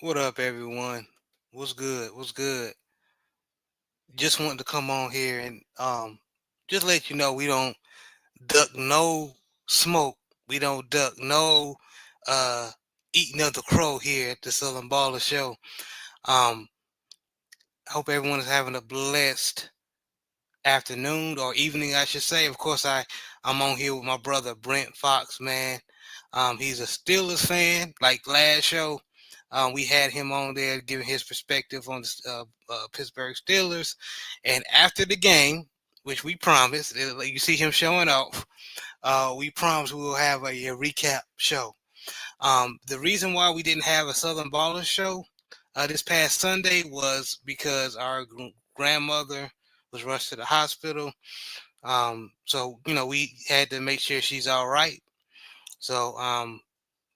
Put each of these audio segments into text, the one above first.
What up, everyone? What's good? What's good? Just wanted to come on here and just let you know we don't duck no smoke. We don't duck no uh eating of the crow here at the Southern Baller Show. Um, I hope everyone is having a blessed afternoon or evening, I should say. Of course, I'm on here with my brother Brent Fox, man. He's a Steelers fan. Like last show, we had him on there giving his perspective on the Pittsburgh Steelers. And after the game, which we promised, like you see him showing off, we promised we will have a recap show. The reason why we didn't have a Southern Baller show this past Sunday was because our grandmother was rushed to the hospital. So we had to make sure she's all right. So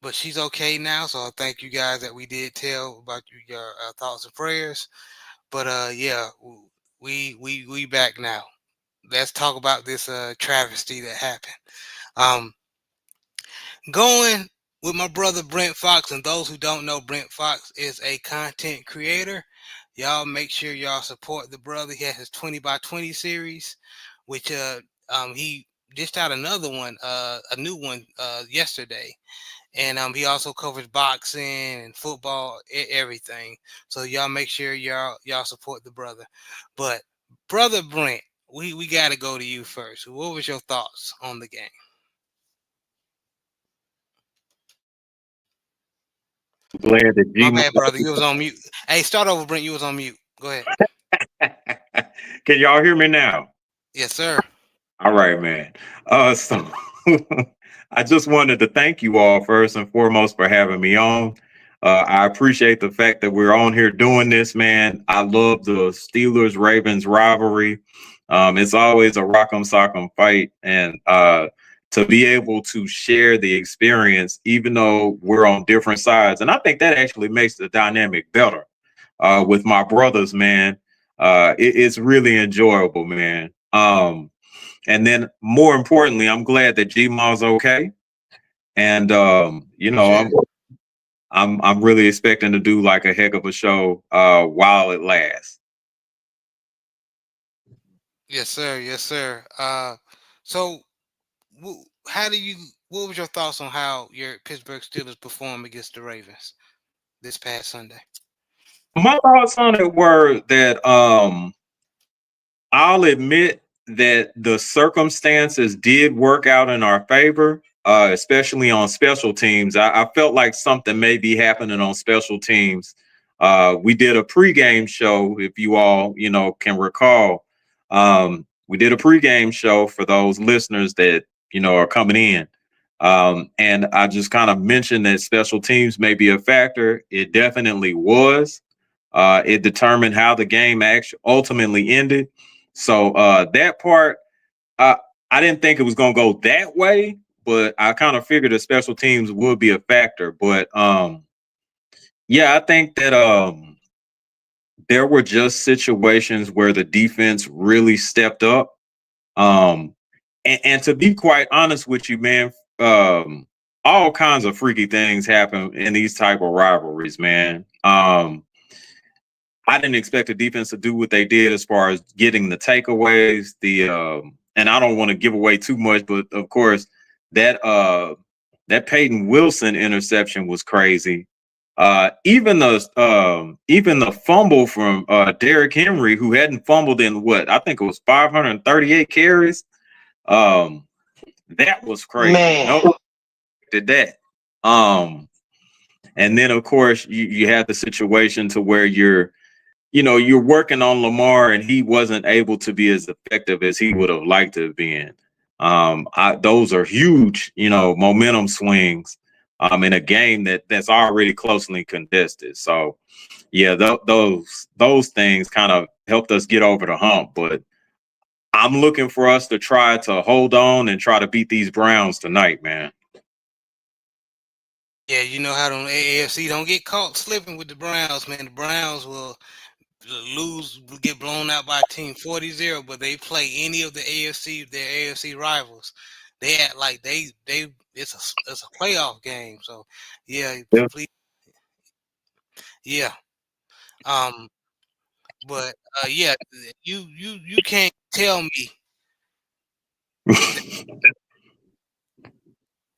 but she's okay now. So I thank you guys that we did tell about your thoughts and prayers. But yeah, we back now. Let's talk about this travesty that happened. Um, Going with my brother Brent Fox, and those who don't know, Brent Fox is a content creator. Y'all make sure y'all support the brother. He has his 20 by 20 series, which he dished out another one, a new one yesterday. And he also covers boxing and football, everything. So y'all make sure y'all support the brother. But brother Brent, we got to go to you first. What was your thoughts on the game? Glad that My G. bad, brother. You was on mute. Hey, start over, Brent. You was on mute. Go ahead. Can y'all hear me now? Yes, sir. All right, man. So I just wanted to thank you all first and foremost for having me on. I appreciate the fact that we're on here doing this, man. I love the Steelers Ravens rivalry. It's always a rock'em sock'em fight, and to be able to share the experience, even though we're on different sides, and I think that actually makes the dynamic better. With my brothers, man, it's really enjoyable, man. And then more importantly, I'm glad that Gmaw's okay. And Sure. I'm really expecting to do like a heck of a show while it lasts. Yes, sir. Yes, sir. So how do you? What was your thoughts on how your Pittsburgh Steelers performed against the Ravens this past Sunday? My thoughts on it were that I'll admit that the circumstances did work out in our favor, especially on special teams. I felt like something may be happening on special teams. We did a pregame show, if you all, can recall. We did a pregame show for those listeners that, are coming in. And I just kind of mentioned that special teams may be a factor. It definitely was. It determined how the game actually ultimately ended. So that part, I I didn't think it was gonna go that way, but I kind of figured the special teams would be a factor. But yeah, I think that there were just situations where the defense really stepped up. Um, and to be quite honest with you, man, all kinds of freaky things happen in these type of rivalries, man. I didn't expect the defense to do what they did as far as getting the takeaways. And I don't want to give away too much, but of course that that Peyton Wilson interception was crazy. Even the fumble from Derrick Henry, who hadn't fumbled in what I think it was 538 carries. Um, that was crazy. Man, No one did that. Um, and then of course you have the situation to where you're working on Lamar and he wasn't able to be as effective as he would have liked to have been. Those are huge, momentum swings in a game that's already closely contested. So yeah, those things kind of helped us get over the hump. But I'm looking for us to try to hold on and try to beat these Browns tonight, man. Yeah, you know how the AFC don't get caught slipping with the Browns, man. The Browns will get blown out by a team 40-0, but they play any of their AFC rivals. They act like it's a playoff game. So yeah, Yeah. please, Yeah. Um. But yeah, you can't tell me that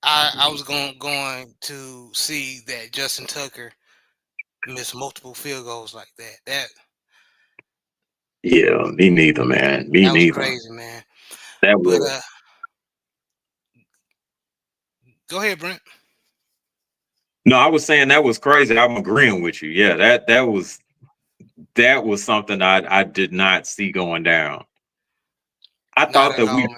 I was going to see that Justin Tucker missed multiple field goals like that. Yeah, me neither, man. Me That was neither. crazy, man. That But was. go ahead, Brent. No, I was saying that was crazy. I'm agreeing with you. Yeah, that was something I did not see going down. I Not thought at that we all, man.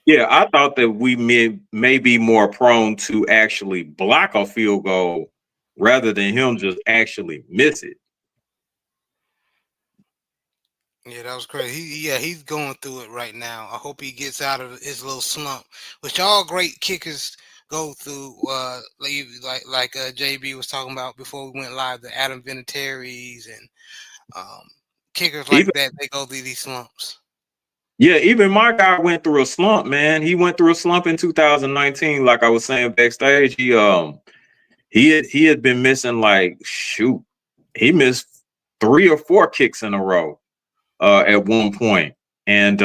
Yeah, I thought that we may be more prone to actually block a field goal rather than him just actually miss it. Yeah, that was crazy. Yeah, he's going through it right now. I hope he gets out of his little slump, which all great kickers go through. Like JB was talking about before we went live, the Adam Vinatieri's and um, kickers like Even that. They go through these slumps. Yeah, even my guy went through a slump, man. He went through a slump in 2019, like I was saying backstage. He had been missing like shoot, he missed 3 or 4 kicks in a row at one point, and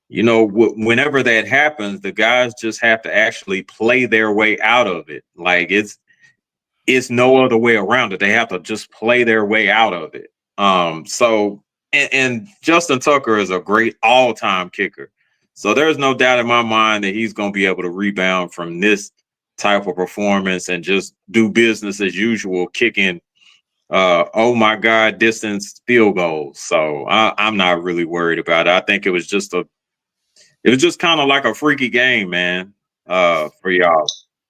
whenever that happens, the guys just have to actually play their way out of it. Like it's no other way around it. They have to just play their way out of it. And Justin Tucker is a great all-time kicker. So there's no doubt in my mind that he's going to be able to rebound from this type of performance and just do business as usual, kicking oh my God, distance field goals. So I'm not really worried about it. I think it was just kind of like a freaky game, man, for y'all.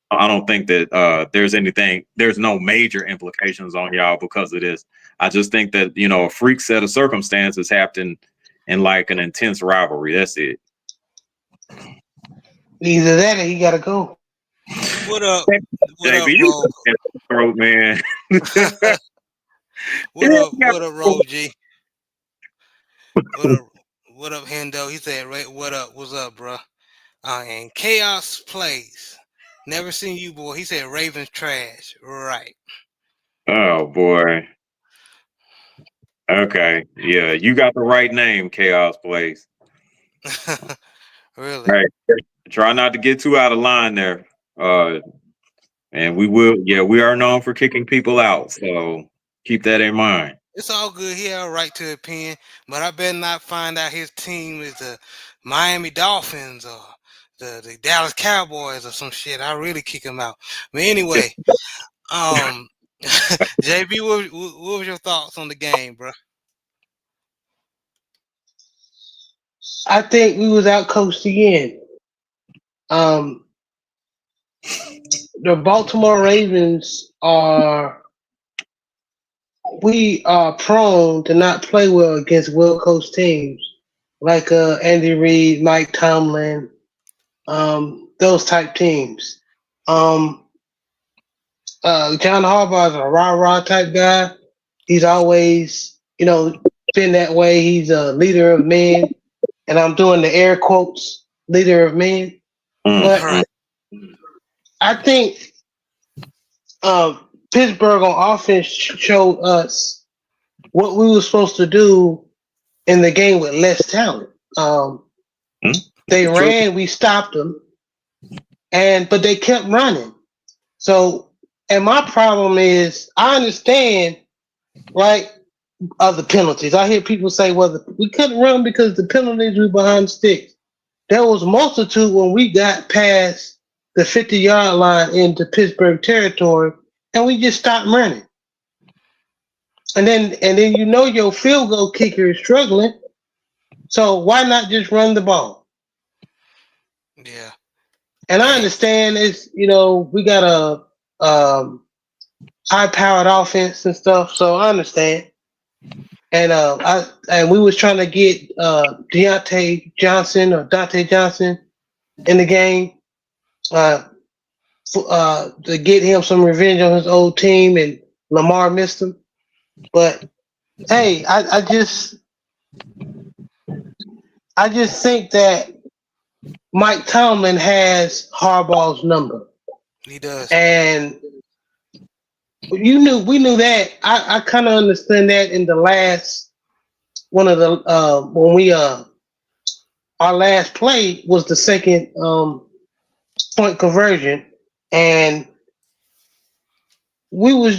I don't think that there's no major implications on y'all because of this. I just think that, a freak set of circumstances happened in like an intense rivalry. That's it. Either that or he gotta go. What up? What up, JB, you Rogue? throat, man. What up? What up, Rogue G? What up? What up, Hendo? He said, "What up? What's up, bruh?" And Chaos plays. Never seen you, boy. He said Ravens trash. Right. Oh boy. Okay. Yeah, you got the right name, Chaos Place. Really. Right. Try not to get too out of line there. Uh and we are known for kicking people out. So keep that in mind. It's all good. He had a right to opinion, but I better not find out his team is the Miami Dolphins or the Dallas Cowboys or some shit. I really kick him out. But anyway, um, JB, what was your thoughts on the game, bro? I think we was out coached again. Um, the Baltimore Ravens we are prone to not play well against well coached teams like Andy Reid, Mike Tomlin, those type teams. Um, John Harbaugh is a rah rah type guy. He's always, been that way. He's a leader of men, and I'm doing the air quotes, leader of men. But Mm-mm. Right. I think Pittsburgh on offense showed us what we were supposed to do in the game with less talent. They True. ran, we stopped them, but they kept running. So, and my problem is, I understand, right, of the penalties. I hear people say, well, we couldn't run because the penalties were behind the sticks. There was multitude when we got past the 50-yard line into Pittsburgh territory, and we just stopped running. And then your field goal kicker is struggling. So why not just run the ball? Yeah. And I And understand we got a high powered offense and stuff, so I understand. And we was trying to get Dante Johnson in the game uh, to get him some revenge on his old team, and Lamar missed him. But hey, I just think that Mike Tomlin has Harbaugh's number, he does. and we knew that. I kind of understand that in the last one of the when we our last play was the second point conversion, and we were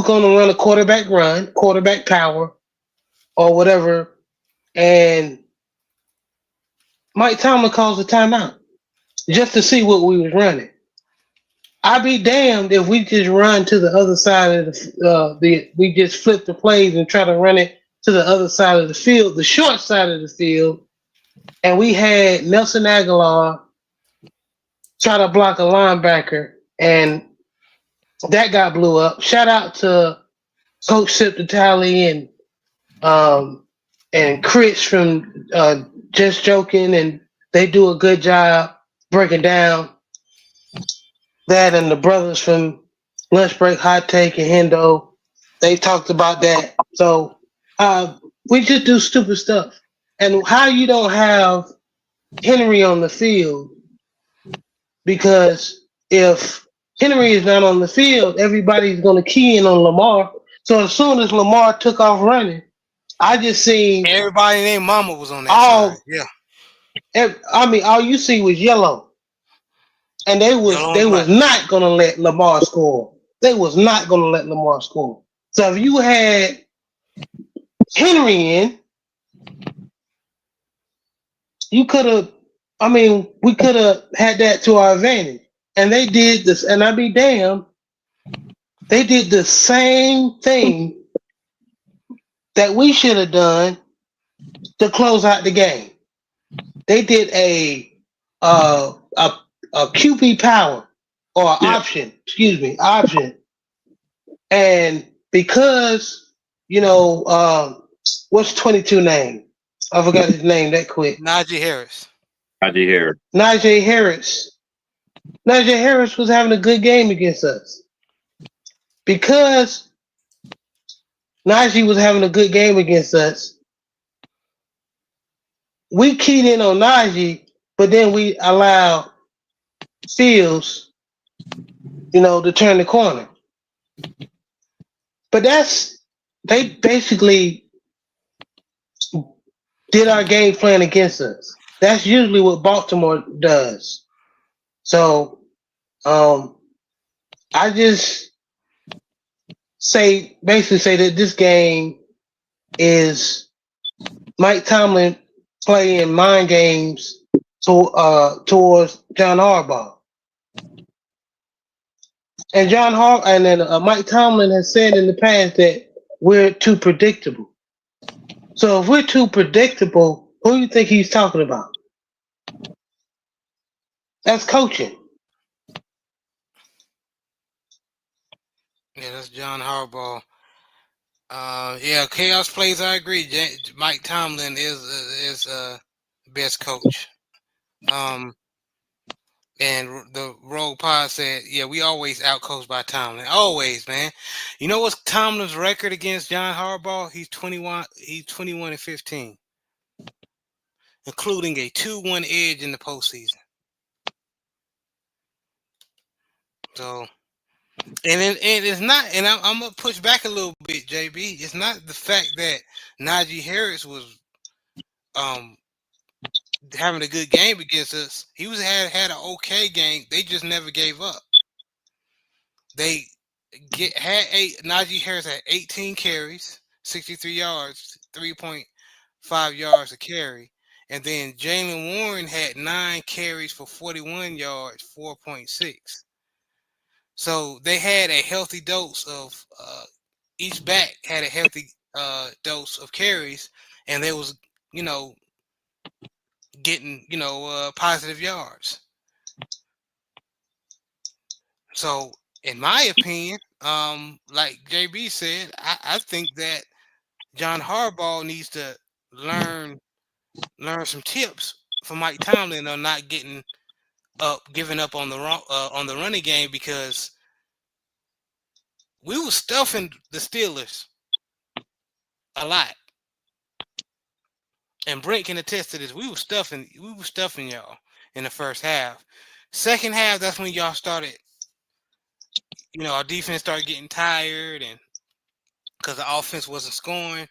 going to run a quarterback power or whatever, and Mike Tomlin calls a timeout just to see what we was running. I'd be damned if we just run to the other side of the we just flip the plays and try to run it to the other side of the field, the short side of the field, and we had Nelson Aguilar try to block a linebacker, and that got blew up. Shout out to Coach Sip Tally um, and Chris from Just Joking, and they do a good job breaking down that, and the brothers from Lunch Break Hot Take and Hendo, they talked about that. So we just do stupid stuff. And how you don't have Henry on the field, because if Henry is not on the field, everybody's going to key in on Lamar. So as soon as Lamar took off running, I just seen Everybody named Mama was on that side. all. Yeah, I mean, all you see was yellow, and yellow and they black. was not going to let Lamar score. They was not going to let Lamar score. So if you had Henry in, you could have. I mean, we could have had that to our advantage. And they did this, and I'd be damned, they did the same thing that we should have done to close out the game. They did uh, a a QB power or Yeah. option, and because what's 22 name? I forgot his name that quick. Najee Harris. Najee Harris. Najee Harris. Najee Harris was having a good game against us because Najee was having a good game against us. We keyed in on Najee, but then we allowed Fields, to turn the corner. But they basically did our game plan against us. That's usually what Baltimore does. So um, I just basically say that this game is Mike Tomlin playing mind games towards John Harbaugh. And Mike Tomlin has said in the past that we're too predictable. So if we're too predictable, who do you think he's talking about? That's coaching. Yeah, that's John Harbaugh. Yeah, chaos plays. I agree. Mike Tomlin is best coach. Um, and the Rogue Pod said, yeah, we always outcoached by Tomlin. Always, man. You know what's Tomlin's record against John Harbaugh? He's 21. He's 21-15, including a 2-1 edge in the postseason. So, and it's not. And I'm gonna push back a little bit, JB. It's not the fact that Najee Harris was um having a good game against us. He had an okay game. They just never gave up. They had Najee Harris had 18 carries, 63 yards, 3.5 yards a carry. And then Jalen Warren had 9 carries for 41 yards, 4.6. So they had a healthy dose of each back had a healthy dose of carries, and they was, you know, getting, positive yards. So in my opinion, like JB said, I think that John Harbaugh needs to learn some tips from Mike Tomlin on not giving up on the running game, because we were stuffing the Steelers a lot. And Brent can attest to this. We were stuffing y'all in the first half. Second half, that's when y'all started our defense started getting tired, and because the offense wasn't scoring,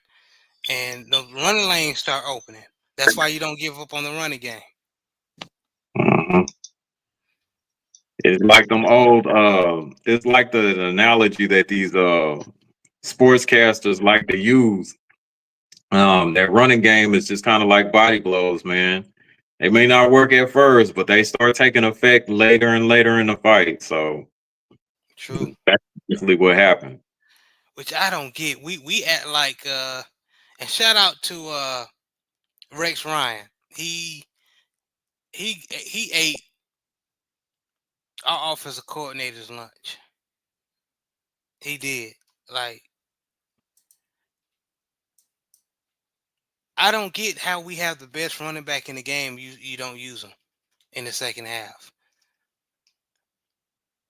and the running lanes start opening. That's why you don't give up on the running game. Mhm. It's like them old. It's like the analogy that these sportscasters like to use. That running game is just kind of like body blows, man. They may not work at first, but they start taking effect later and later in the fight. So True. that's usually what happened. Which I don't get. We act like and shout out to Rex Ryan. He ate our offensive coordinator's lunch. He did. Like, I don't get how we have the best running back in the game. You don't use him in the second half.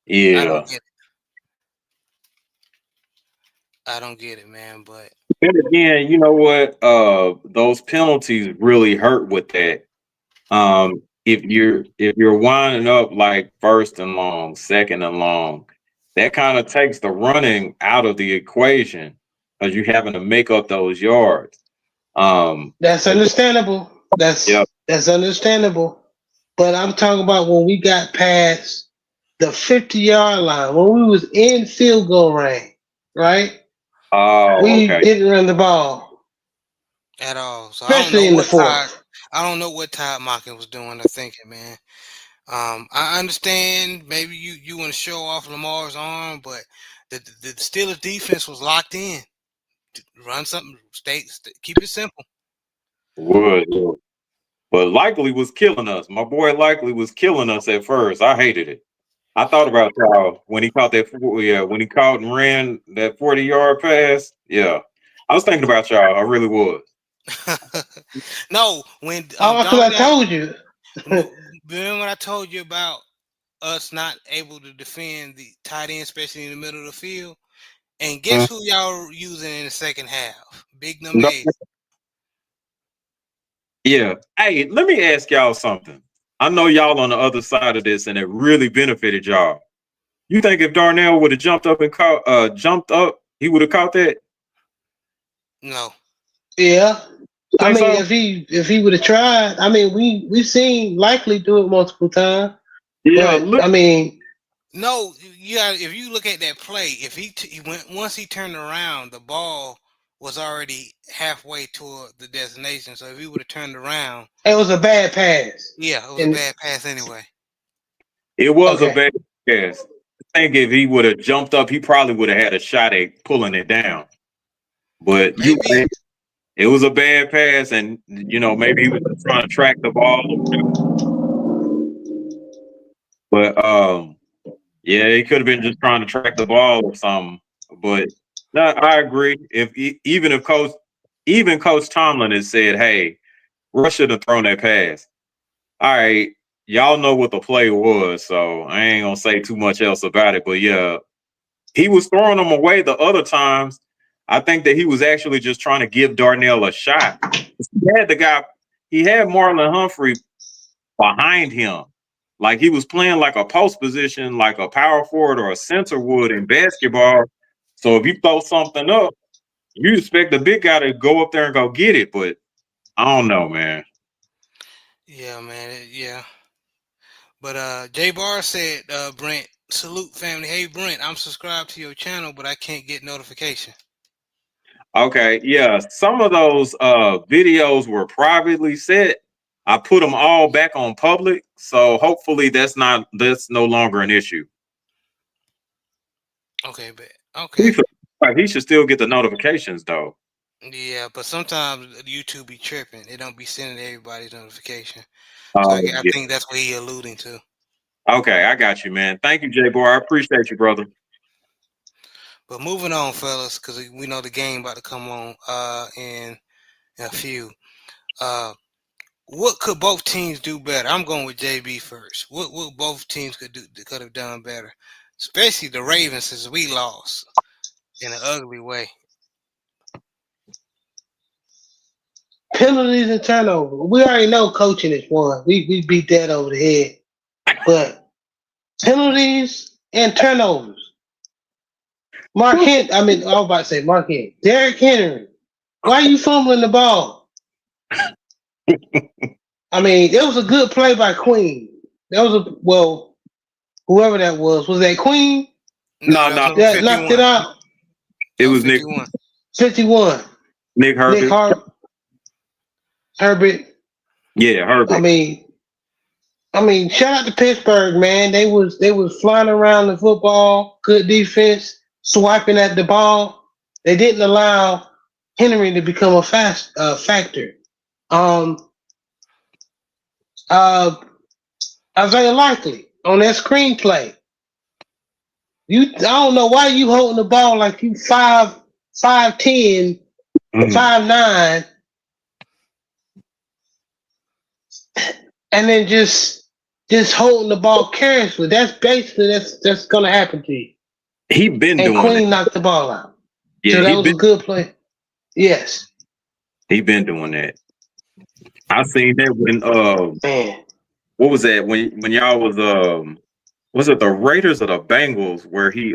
I Yeah. don't get it. I don't get it, man. But And again, you know what? Those penalties really hurt with that. If you're winding up like first and long, second and long, that kind of takes the running out of the equation because you're having to make up those yards. Um, That's and- understandable. yeah. That's understandable. But I'm talking about when we got past the 50-yard line, when we was in field goal range, right? Oh, We okay. didn't run the ball, at all. So especially in the fourth. I don't know what Todd Monken was doing or thinking, man. I understand maybe you want to show off Lamar's arm, but the Steelers defense was locked in. Run something, keep it simple. Would. Yeah. But Likely was killing us. My boy Likely was killing us at first. I hated it. I thought about y'all when he caught yeah, when he caught and ran that 40-yard pass. Yeah. I was thinking about y'all. I really was. No, when Oh, because I Darnell, told you. remember when I told you about us not able to defend the tight end, especially in the middle of the field? And guess Mm. who y'all were using in the second half? Big number No- 8. Yeah. Hey, let me ask y'all something. I know y'all on the other side of this, and it really benefited y'all. You think if Darnell would have jumped up, he would have caught that? No. Yeah. You I think mean, so? if he would have tried, I mean, we seen likely do it multiple times, Yeah. but Look. I mean, No, if you look at that play, if he went once he turned around, the ball was already halfway toward the destination. So if he would have turned around, it was a bad pass. yeah, it was a And bad pass anyway. It was a okay, bad pass. I think if he would have jumped up, he probably would have had a shot at pulling it down. But you Maybe. right, it was a bad pass, and maybe he was trying to track the ball. But yeah, he could have been just trying to track the ball or something. But no, I agree. Even Coach Tomlin has said, "Hey, Russ should have thrown that pass." All right, y'all know what the play was, so I ain't gonna say too much else about it. But yeah, he was throwing them away the other times. I think that he was actually just trying to give Darnell a shot. He had Marlon Humphrey behind him. Like he was playing like a post position, like a power forward or a center would in basketball. So if you throw something up, you expect the big guy to go up there and go get it. But I don't know, man. Yeah, man. Yeah. But Jay Barr said, Brent, salute family. Hey Brent, I'm subscribed to your channel, but I can't get notification. Okay, yeah. Some of those videos were privately set. I put them all back on public, so hopefully that's no longer an issue. Okay, but He okay. should, he should still get the notifications though. Yeah, but sometimes YouTube be tripping. It don't be sending everybody's notification. So Oh, I yeah. think that's what he alluding to. Okay, I got you, man. Thank you, J Boy. I appreciate you, brother. But moving on, fellas, because we know the game about to come on in a few. Uh, what could both teams do better? I'm going with JB first. What both teams could have done better, especially the Ravens, since we lost in an ugly way. penalties and turnover. We already know coaching is one. We beat that over the head. But penalties and turnovers. I was about to say Mark Henry. Derrick Henry. Why are you fumbling the ball? I mean, it was a good play by Queen. That was whoever that was. Was that Queen No, No, that was no, number that knocked it 51. out? it That was was Nick 51. 51. Nick Nick Herbert. Herbert. Yeah, I Herbert. mean, shout out to Pittsburgh, man. They was flying around the football, good defense, swiping at the ball. They didn't allow Henry to become a fast factor. Um, uh, Isaiah Likely on that screenplay. I don't know why you holding the ball like you 5'10", Mhm. 5'9", and then just holding the ball carelessly. That's basically that's gonna happen to you. He been And doing it. Queen knocked the ball out. Yeah, So that was a good play. Yes, he been doing that. I seen that when man. what was that when y'all was it the Raiders or the Bengals where he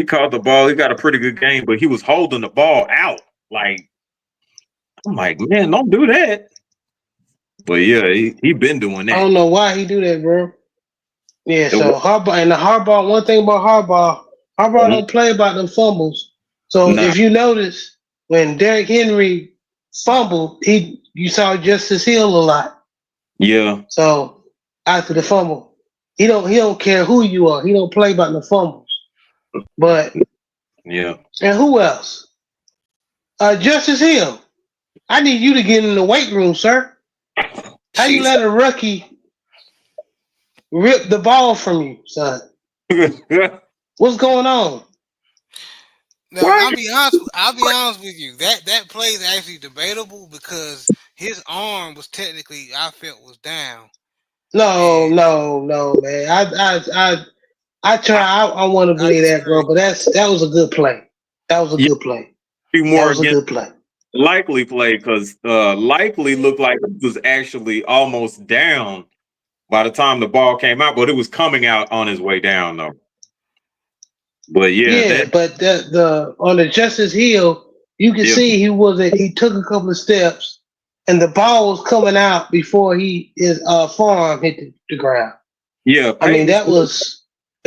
caught the ball. He got a pretty good game, but he was holding the ball out. Like I'm like, man, don't do that. But yeah, he been doing I that. don't know why he do that, bro. Yeah, It so Harbaugh. One thing about Harbaugh wasn't don't play about them fumbles. So nah, if you notice, when Derrick Henry fumbled, you saw Justice Hill a lot. yeah, So after the fumble, he don't care who you are. He don't play about the fumbles. But yeah. and who else? Justice Hill. I need you to get in the weight room, sir. How you Jeez. let a rookie rip the ball from you, son? What's going on? Now What? I'll be honest with you. That play is actually debatable because his arm was technically I felt was down. No, And no, no, man. I try. I I want to I believe that, disagree. bro. But that was a good play. That was a yeah, good play. be That more was a against good play. likely play because likely looked like it was actually almost down by the time the ball came out, but it was coming out on his way down though. But yeah, Yeah, that but the on the Justice Hill, you can yeah, see he took a couple of steps, and the ball was coming out before his forearm hit the ground. yeah, I mean, Peyton it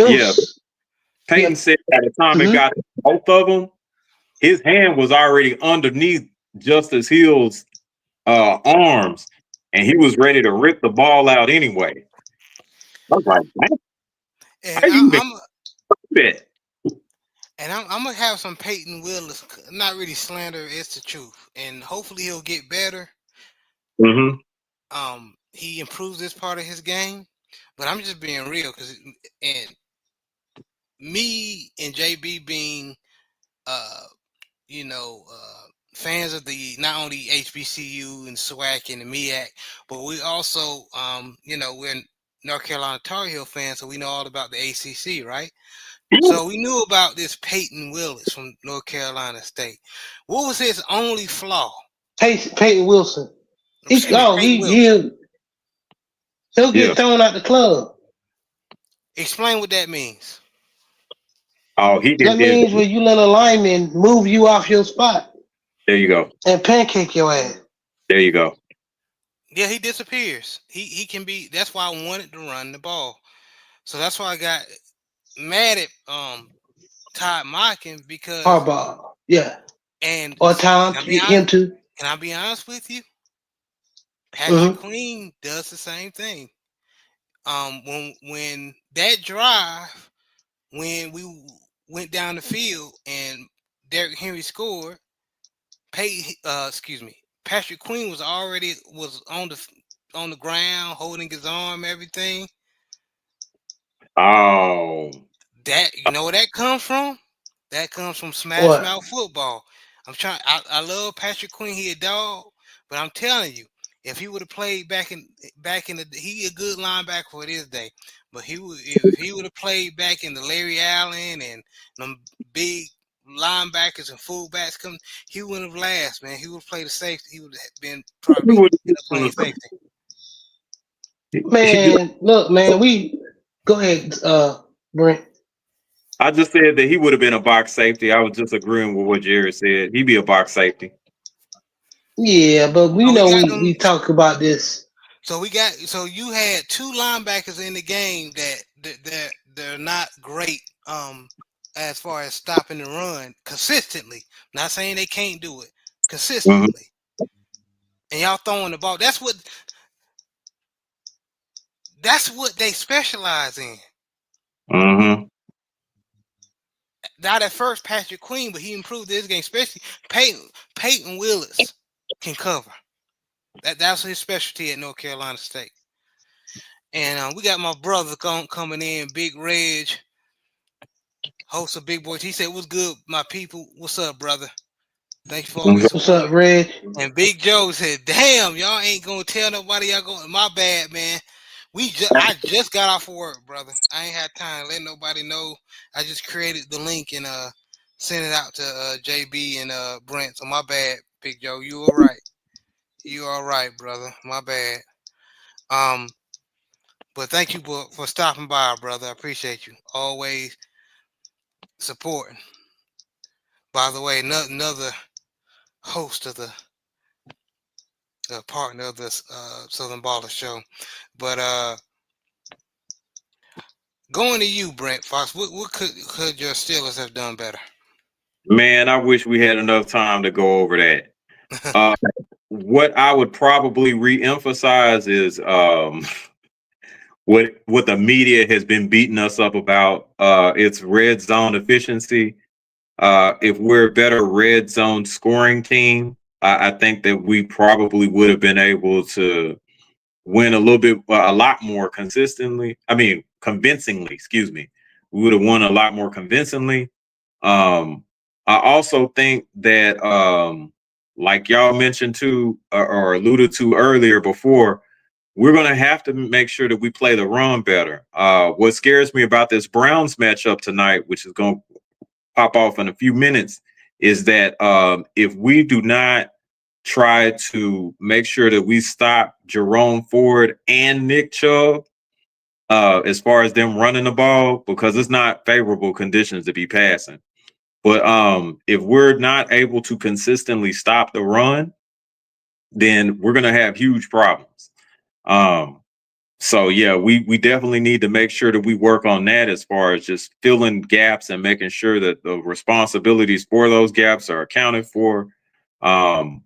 yeah, was yeah. Peyton said by the time it Hmm. got to both of them, his hand was already underneath Justice Hill's arms, and he was ready to rip the ball out anyway. I was like, "Man, And how you make I'm that?" I'm gonna have some Peyton Willis. Not really slander, it's the truth. And hopefully he'll get better. Hmm. He improves this part of his game. But I'm just being real because and me and JB being uh fans of the not only HBCU and SWAC and the MEAC, but we also, we're North Carolina Tar Heel fans, so we know all about the ACC, right? So we knew about this Peyton Willis from North Carolina State. What was his only flaw? Peyton Wilson. He Excuse me, oh Peyton he Willis. he'll Yeah. get thrown out the club. Explain what that means. Oh, he That did. means when you let a lineman move you off your spot There you go. and pancake your ass. There you go. Yeah, he disappears. He can be. That's why I wanted to run the ball. So that's why I got mad at Todd Monken because Harbaugh, yeah, and or Tom can I be him honest? too. Can I be honest with you? Patrick Hmm. Queen does the same thing. When that drive, when we went down the field and Derrick Henry scored, excuse me, Patrick Queen was on the ground holding his arm, everything. Oh, That you know where that comes from? That comes from Smash What? Mouth football. I love Patrick Queen, he a dog, but I'm telling you, if he would have played back in the he a good linebacker for this day. But if he would have played back in the Larry Allen and them big linebackers and fullbacks come, he wouldn't have last, man. He would have played a safety. He would have been he probably would end up playing safety. Man, look, man, we go ahead, Brent. I just said that he would have been a box safety. I was just agreeing with what Jared said. He'd be a box safety. Yeah, but we So we know got we them. talk about this. So you had two linebackers in the game that they're not great as far as stopping the run consistently. Not saying they can't do it Hmm. consistently. And y'all throwing the ball. That's what they specialize in. Hmm. Not at first Patrick Queen, but he improved this game, especially Peyton Willis can cover. That's his specialty at North Carolina State. And we got my brother coming in, Big Reg, host of Big Boys. He said, "What's good, my people? What's up, brother? Thank you for all your What's up, support." Reg? And Big Joe said, "Damn, y'all ain't gonna tell nobody y'all going. My bad, man. I just got off of work, brother. I ain't had time to let nobody know. I just created the link and sent it out to JB and Brent. So my bad, Big Joe. You all right? You all right, brother? My bad. Um, but thank you for stopping by, brother. I appreciate you. Always supporting. By the way, another host of the partner of this Southern Baller Show. But going to you, Brent Fox. What could your Steelers have done better? Man, I wish we had enough time to go over that. Uh, what I would probably re-emphasize is what the media has been beating us up about. It's red zone efficiency. If we're a better red zone scoring team, I think that we probably would have been able to win a lot more consistently. I mean, convincingly. Excuse me. We would have won a lot more convincingly. Um, I also think that, like y'all mentioned too, or alluded to earlier before, we're going to have to make sure that we play the run better. What scares me about this Browns matchup tonight, which is going to pop off in a few minutes, is that if we do not try to make sure that we stop Jerome Ford and Nick Chubb as far as them running the ball, because it's not favorable conditions to be passing. But if we're not able to consistently stop the run, then we're going to have huge problems. Um, so yeah, we definitely need to make sure that we work on that as far as just filling gaps and making sure that the responsibilities for those gaps are accounted for. Um,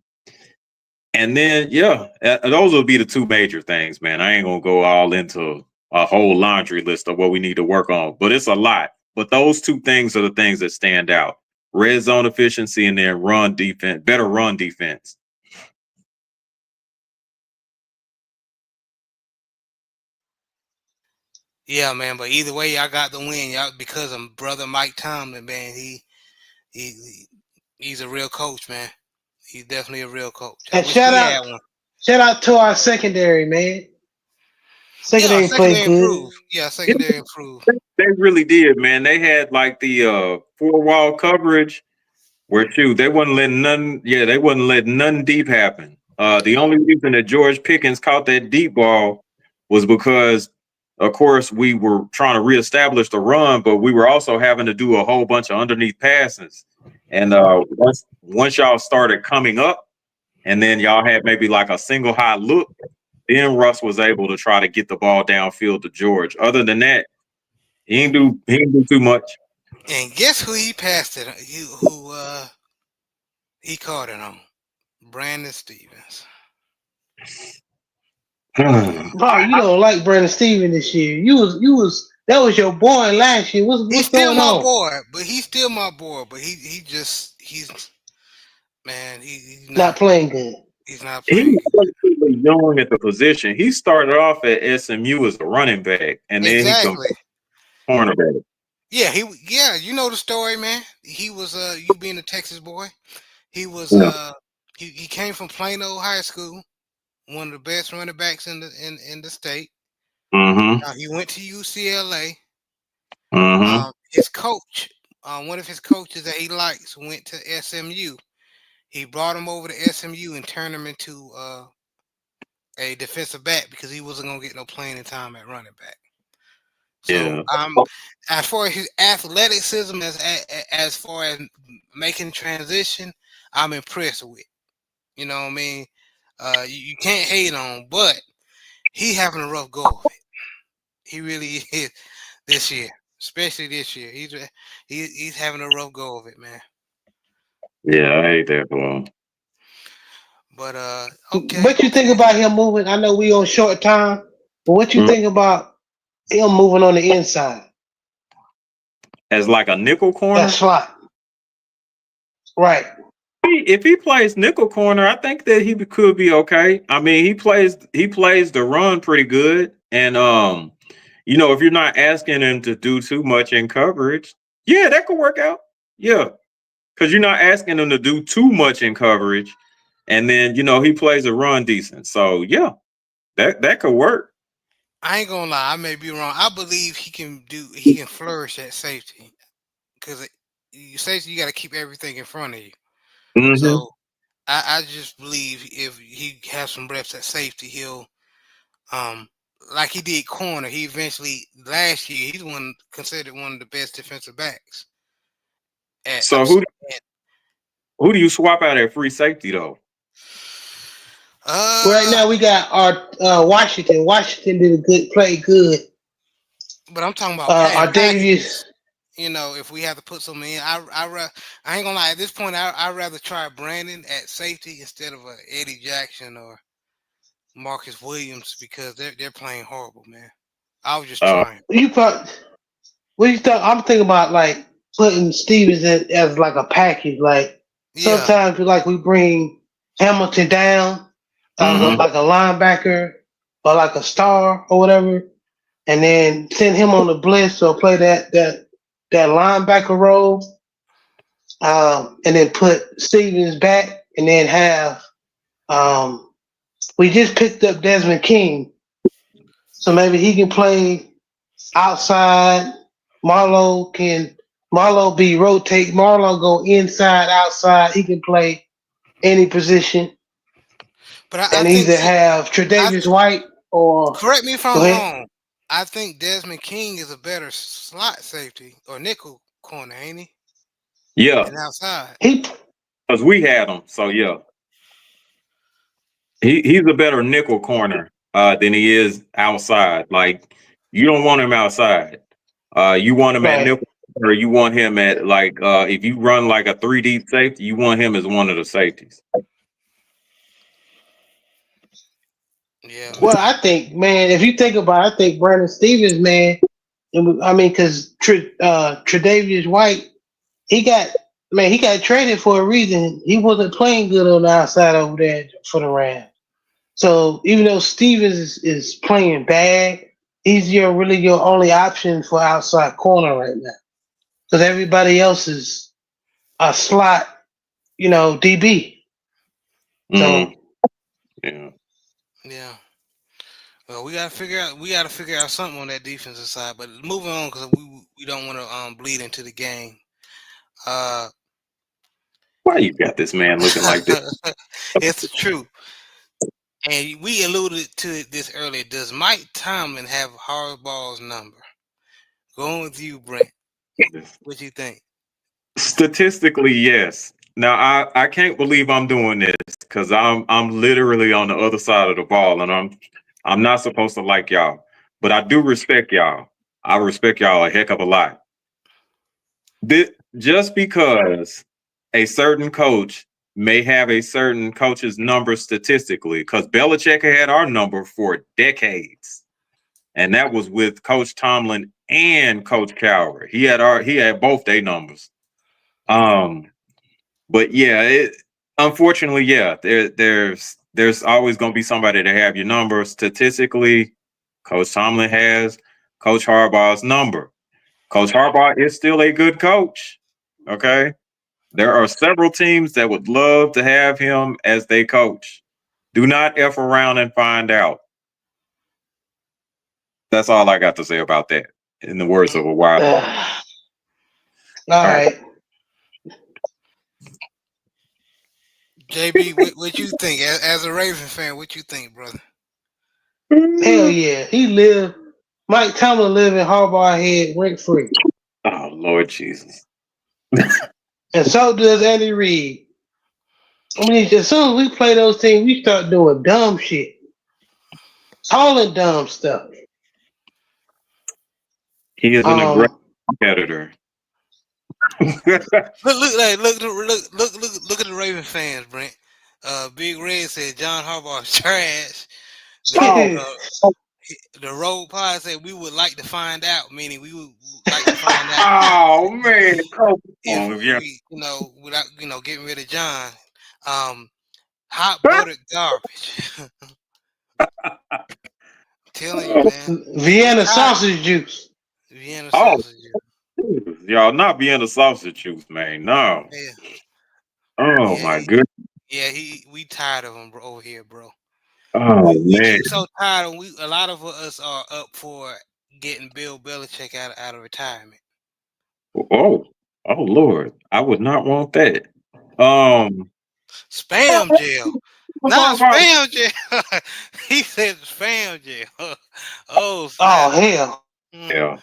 and then yeah, those will be the two major things, man. I ain't gonna go all into a whole laundry list of what we need to work on, but it's a lot. But those two things are the things that stand out: red zone efficiency and then run defense, better run defense. Yeah, man. But either way, I got the win, y'all, because of brother Mike Tomlin, man. He he's a real coach, man. He's definitely a real coach. I And wish we had one. shout out to our secondary, man. Yeah, Secondary played secondary good. improved. Yeah, secondary improved. They really did, man. They had like the four wall coverage where shoot, they wasn't letting nothing deep happen. The only reason that George Pickens caught that deep ball was because of course we were trying to reestablish the run, but we were also having to do a whole bunch of underneath passes. And once y'all started coming up and then y'all had maybe like a single high look, then Russ was able to try to get the ball downfield to George. Other than that, he didn't do too much. And guess who he passed it? Who he caught it on? Brandon Stevens. Bro, you don't like Brandon Steven this year. You was that was your boy last year. He's What's still going my on? boy, but he's still my boy. But he's man, he's Not not playing good. he's not He playing good. was really young at the position. He started off at SMU as a running back, and then he come Exactly. cornerback. Yeah, you know the story, man. He was you being a Texas boy. He was Yeah. he came from Plano High School, one of the best running backs in the state. Mm-hmm. He went to UCLA. Mm-hmm. His coach, one of his coaches that he likes, went to SMU. He brought him over to SMU and turned him into a defensive back because he wasn't gonna get no playing time at running back. So Yeah. as far as his athleticism, as far as making transition, I'm impressed with. You know what I mean? You can't hate on, but he having a rough go of it. He really is this year, especially this year. He's having a rough go of it, man. Yeah, I hate that for him. But okay, What you think about him moving? I know we on short time, but what you Mm. think about him moving on the inside? As like a nickel That corner. slot, right? If he plays nickel corner, I think that he could be okay. I mean, he plays the run pretty good, and if you're not asking him to do too much in coverage, yeah, that could work out. Yeah, because you're not asking him to do too much in coverage, and then he plays a run decent. So yeah, that could work. I ain't gonna lie, I may be wrong. I believe he can flourish at safety because safety you got to keep everything in front of you. Hmm. So I just believe if he has some reps at safety, he'll um like he did corner. He eventually last year he's one considered one of the best defensive backs at So who do you swap out at free safety though? Right uh now we got our Washington. Washington did a good play, good. but I'm talking about Our packages. Davies. If we have to put something in, I ain't gonna lie. At this point, I'd rather try Brandon at safety instead of Eddie Jackson or Marcus Williams because they're playing horrible, man. I was just Uh, trying. You put what you thought? I'm thinking about like putting Stevens in as like a package. Like Yeah, sometimes like we bring Hamilton down, hmm like a linebacker or like a star or whatever, and then send him on the blitz or play that linebacker role, and then put Stevens back, and then have we just picked up Desmond King, so maybe he can play outside. Marlo can Marlo be rotate. Marlo go inside, outside. He can play any position, but I and think either have I Tre'Davious White or correct me if go I'm ahead. wrong. I think Desmond King is a better slot safety or nickel corner, ain't he? Yeah, Than outside. He because we had him. So yeah, he's a better nickel corner than he is outside. Like you don't want him outside. You want him at right. nickel, or you want him at like if you run like a three deep safety, you want him as one of the safeties. Yeah, Well, man. I think, man, if you think about it, I think Brandon Stevens, man, I mean, because Tre'Davious White, he got, man, he got traded for a reason. He wasn't playing good on the outside over there for the Rams. So even though Stevens is playing bad, he's your only option for outside corner right now because everybody else is a slot, DB. Mm, So yeah. Yeah. Well, we gotta figure out something on that defensive side. But moving on because we don't want to bleed into the game. Uh, Why you got this man looking like this? it's the truth, and we alluded to this earlier. Does Mike Tomlin have Harbaugh's number? Going with you, Brent. What you think? Statistically, yes. Now I can't believe I'm doing this because I'm literally on the other side of the ball and I'm not supposed to like y'all. But I do respect y'all. I respect y'all a heck of a lot. Just because a certain coach may have a certain coach's number statistically, because Belichick had our number for decades. And that was with Coach Tomlin and Coach Cowher. He had both their numbers. Um But yeah, unfortunately, yeah, there's always going to be somebody to have your number. Statistically, Coach Tomlin has Coach Harbaugh's number. Coach Harbaugh is still a good coach. Okay, there are several teams that would love to have him as their coach. Do not f around and find out. That's all I got to say about that. In the words of a wise. all All right. right. JB, what you think? As a Raven fan, what you think, brother? Hell yeah. He lived. Mike Tomlin live in Harbaugh head rent free, Oh Lord Jesus. and so does Andy Reid. I mean, as soon as we play those teams, we start doing dumb shit, calling dumb stuff. He is an aggressive Um, competitor. Look at the Raven fans, Brent. Big Red said John Harbaugh is trash. The Oh, uh, the Road Pod said we would like to find out, meaning we would like to find out oh man, come if on, yeah. we, without getting rid of John, hot buttered garbage. Telling you, man, we Vienna tired sausage juice. Vienna Oh, sausage. y'all not being a sausage juice, man. No. Yeah, Oh yeah, my goodness. we tired of him, bro, over here, bro. Oh man. We so tired. A lot of us are up for getting Bill Belichick out of retirement. Oh, oh Lord. I would not want that. Um Spam jail, not spam jail. He said spam jail. Oh Oh snap! hell! Mm. yeah.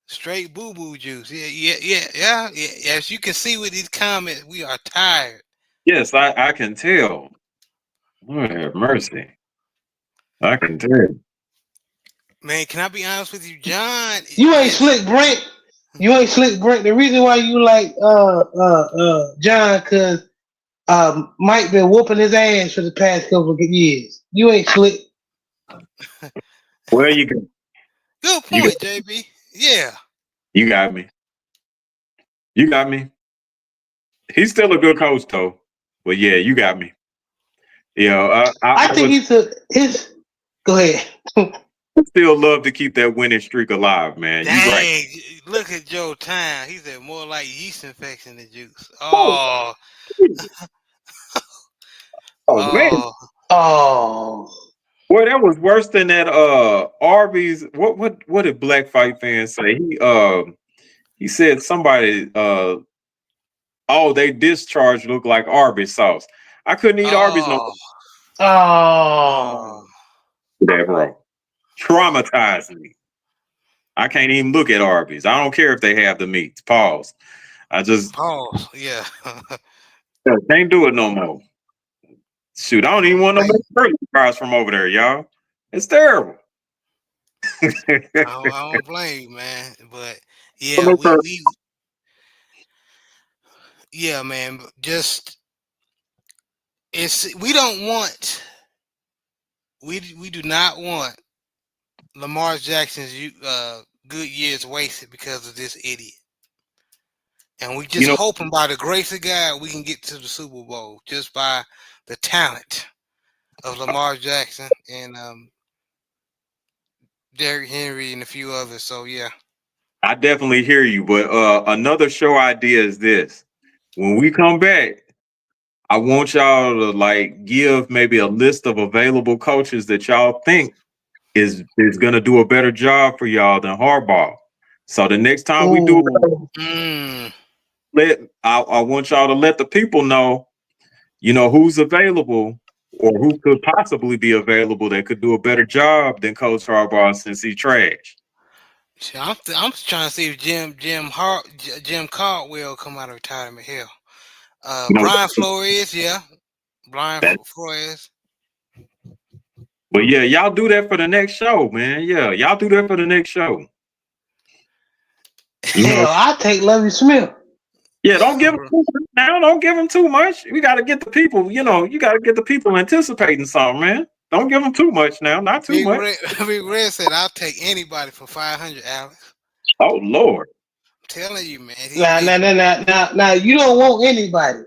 Straight boo boo juice. Yeah. As you can see with these comments, we are tired. Yes, I can tell. Lord have mercy. I can tell. Man, can I be honest with you, John? You ain't Yes. slick, Brent. You ain't slick, Brent. The reason why you like John, cause Mike been whooping his ass for the past couple of years. You ain't slick. Well, you got Good you got point, JB. Yeah. you got me. You got me. He's still a good coach though. But yeah, you got me. Yeah, I I think would he's a his. Go ahead. still love to keep that winning streak alive, man. You right. Dang. Look at Joe Time. He said more like yeast infection than juice. Oh, Oh. oh man. Oh. Oh, Well, that was worse than that Arby's. What did Black Fight fans say? He said somebody oh, they discharge looked like Arby's sauce. I couldn't eat Arby's no Oh. oh. Oh. more. That bro. Traumatized me. I can't even look at Arby's. I don't care if they have the meats. Pause. I just Pause. Yeah. can't do it no more. Shoot, I don't I even don't want no blame more burger fries from over there, y'all. It's terrible. I don't blame you, man. But yeah, yeah, man. Just we don't want we do not want Lamar Jackson's good years wasted because of this idiot. And we You just know, hoping by the grace of God we can get to the Super Bowl just by the talent of Lamar Jackson and Derrick Henry and a few others. So yeah. I definitely hear you, but another show idea is this. When we come back, I want y'all to like give maybe a list of available coaches that y'all think is gonna do a better job for y'all than Harbaugh. So the next time we do Ooh. it, Mm. I want y'all to let the people know, who's available or who could possibly be available that could do a better job than Coach Harbaugh since he trash. See, I'm trying to see if Jim Caldwell come out of retirement. Hell, You know, Brian Flores, yeah, Brian that, Flores. but yeah, y'all do that for the next show, man. Yeah, y'all do that for the next show. You know, Hell, I take Lovey Smith. yeah, don't give them too much now. Don't give them too much. We got to get the people. You got to get the people anticipating something, man. Don't give them too much now. Not too Big much. Red, Big Red said, "I'll take anybody for 500." Alex, Oh Lord. I'm telling you, man, he Now, made now, some. now, now, now, now, you don't want anybody.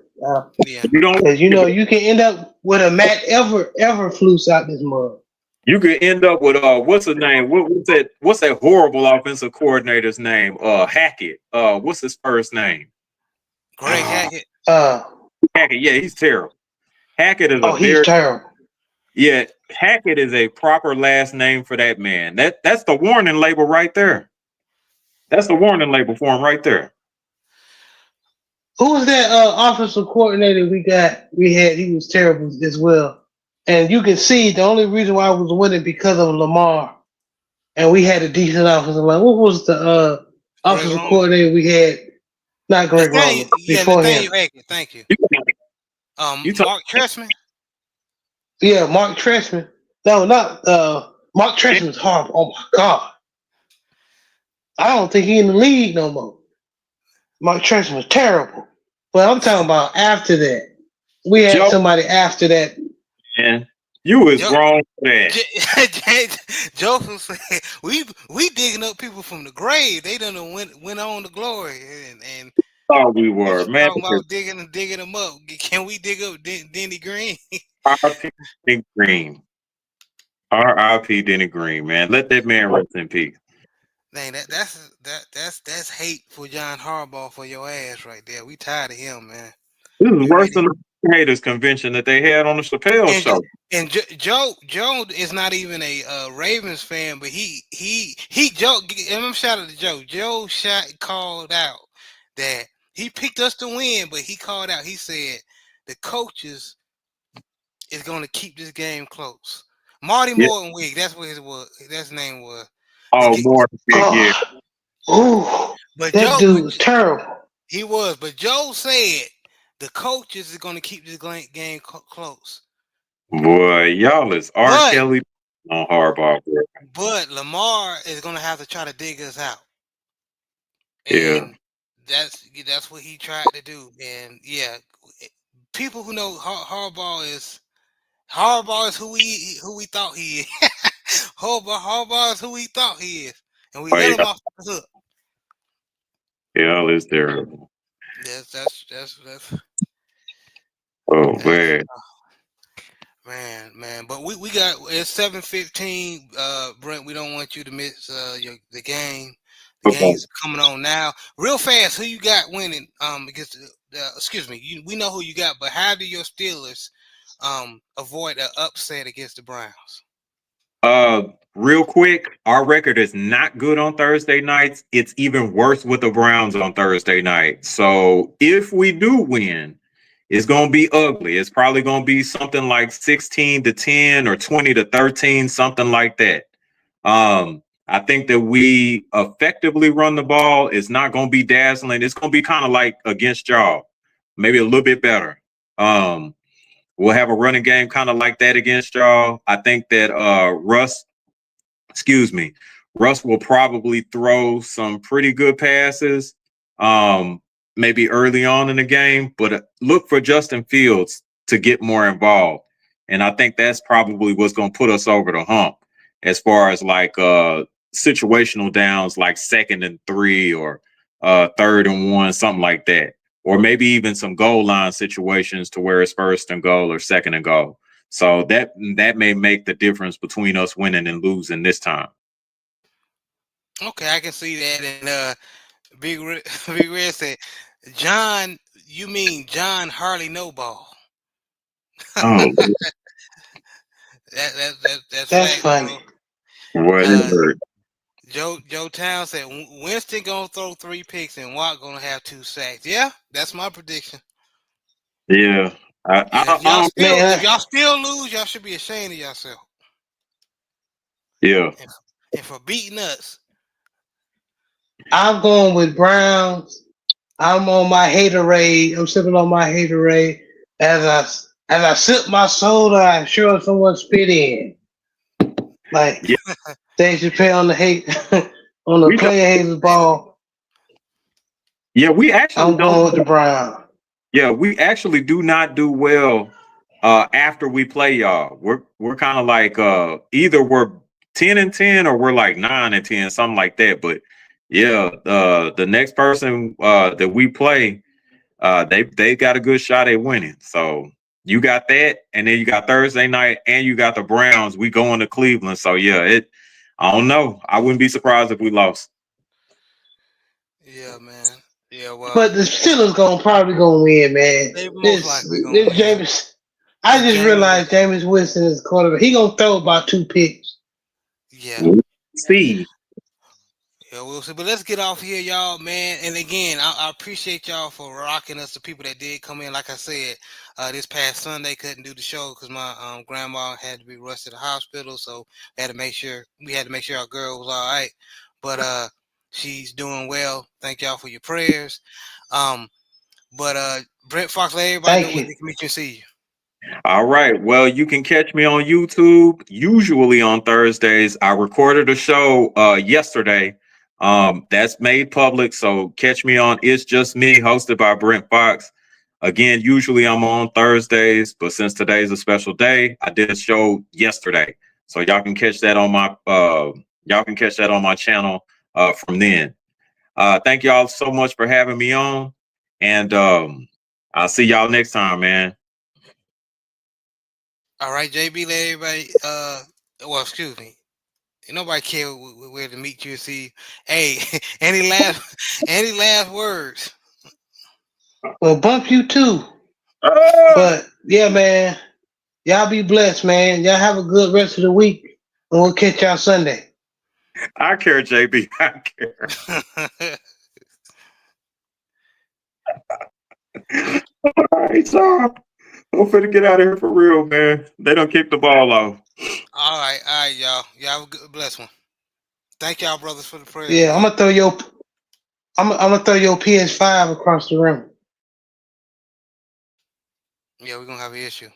Yeah, You don't. Because you can end up with a Matt Everflus out this mug. You could end up with what's his name? What's that horrible offensive coordinator's name? Hackett. What's his first name? Greg Hackett. Uh, Hackett. Yeah, he's terrible. Hackett is a oh, he's very terrible. yeah. Hackett is a proper last name for that man. That's the warning label right there. That's the warning label for him right there. Who was that offensive coordinator we got? We had he was terrible as well. And you can see the only reason why I was winning because of Lamar. and we had a decent offensive line. What was the Greg offensive Roman. coordinator we had? Not Greg Nathaniel, Roman. yeah, Before him, Nathaniel Hackett. Thank you. You, you talk Mark Trestman. yeah, Mark Trestman. No, not Mark Trestman's horrible. Oh my god, I don't think he in the league no more. Mark Trestman was terrible. But I'm talking about after that. We had Joe, somebody after that. man, you was Joe, wrong for that. Joseph said, "We digging up people from the grave. They done went on to glory, and Oh, we you were, just man. talking about digging them up. Can we dig up Denny Green? R.I.P. Denny Green. R.I.P. Denny Green, man. Let that man rest in peace. Dang, that's hate for John Harbaugh for your ass right there. We tired of him, man. This is We worse ready. than the haters convention that they had on the Chappelle And show. Joe is not even a Ravens fan, but he Joe. And I'm shout out to Joe. Joe called out that he picked us to win, but he called out. He said the coaches is going to keep this game close. Marty Yeah. Mortonwig, that's what his name was. The, Oh, more big, yeah. Oh, ooh, but that Joe, dude was terrible. he was, but Joe said the coaches is going to keep this game close. Boy, y'all is R. But Kelly on Harbaugh. Bro. Lamar is going to have to try to dig us out. Yeah. And that's what he tried to do. And yeah, people who know Harbaugh is who we thought he is. Harbaugh is who we thought he is, and we Oh, let yeah. him off the hook. Y'all is terrible. That's Oh, that's man. man. But we got it's 7:15. Brent, we don't want you to miss the game. The Okay. game's coming on now. Real fast, who you got winning? Because excuse me, we know who you got, but how do your Steelers avoid an upset against the Browns? Real quick, our record is not good on Thursday nights. It's even worse with the Browns on Thursday night. So if we do win, it's gonna be ugly. It's probably gonna be something like 16-10 or 20-13, something like that. I think that we effectively run the ball. It's not gonna be dazzling. It's gonna be kind of like against y'all, maybe a little bit better. Um, we'll have a running game kind of like that against y'all. I think that excuse me, Russ will probably throw some pretty good passes, um, maybe early on in the game, but look for Justin Fields to get more involved. And I think that's probably what's going to put us over the hump as far as like situational downs like 2nd and 3 or 3rd and 1, something like that. Or maybe even some goal line situations to where it's 1st and goal or 2nd and goal. So that may make the difference between us winning and losing this time. Okay, I can see that. And Big Red said, John, you mean John Harley No Ball? Oh, That's That's facts, funny. bro. Uh, whatever. Joe Town said Winston gonna throw 3 picks and Watt gonna have 2 sacks. Yeah, that's my prediction. Yeah, And I don't. Man, if y'all still lose, y'all should be ashamed of yourself. Yeah, And for beating us. I'm going with Browns. I'm on my haterade. I'm sipping on my haterade. As I sip my soda, I'm sure someone spit in. Like yeah. Dave Chappelle on the hate on the We don't. player haters ball. Yeah, we actually I'm don't. going with the Browns. Yeah, we actually do not do well after we play y'all. We're kind of like either we're 10-10 or we're like 9-10, something like that. But yeah, the next person that we play, they got a good shot at winning. So you got that, and then you got Thursday night, and you got the Browns. We going to Cleveland. So yeah, I don't know. I wouldn't be surprised if we lost. Yeah, man. Yeah, well, But the Steelers probably gonna win, man. they most This likely gonna this win. James. I It's just James realized Winston. Jameis Winston is quarterback. He gonna throw about 2 picks. Yeah, We'll see. Yeah, we'll see. But let's get off here, y'all, man. And again, I appreciate y'all for rocking us. The people that did come in, like I said, this past Sunday couldn't do the show because my grandma had to be rushed to the hospital, so we had to make sure our girl was all right. But she's doing well. Thank y'all for your prayers. Um, but Brent Fox, let everybody know Thank where you. they can meet you and see you. All right. Well, you can catch me on YouTube, usually on Thursdays. I recorded a show yesterday. That's made public. So catch me on It's Just Me, hosted by Brent Fox. Again, usually I'm on Thursdays, but since today's a special day, I did a show yesterday. So y'all can catch that on my channel from then. Thank y'all so much for having me on. And I'll see y'all next time, man. All right, JB, let everybody. Well, excuse me. Nobody care where to meet you and see you. Hey, any last words? Well, bump you too. Ah! But yeah, man. Y'all be blessed, man. Y'all have a good rest of the week. And we'll catch y'all Sunday. I care, JB. I care. All right, so I'm finna get out of here for real, man. They don't kick the ball off. All right, y'all. Y'all have a good, blessed one. Thank y'all, brothers, for the prayers Yeah, again. I'm gonna throw your PS5 across the room. Yeah, we're gonna have an issue.